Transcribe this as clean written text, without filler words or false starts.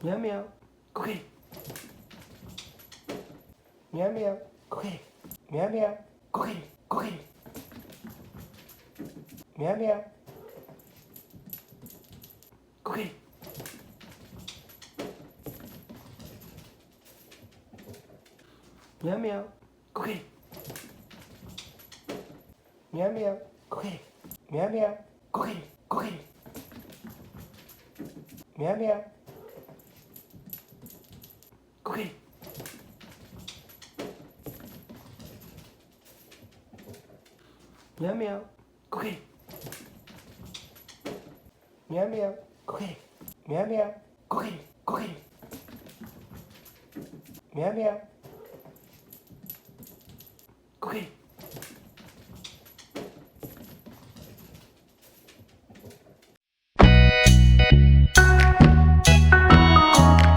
meowmeow, 코끼리. meowmeow, 코끼리. meowmeow, 코끼리. 코끼리. meowmeow, 코끼리. meowmeow, 코끼리. meowmeow, 코끼리. meowmeow, 코끼리. 코끼리. meowmeow, 코끼리. meowmeow, 코끼리. meowmeow, 코끼리. meowmeow, 코끼리. 코끼리. meowmeow, 코끼리.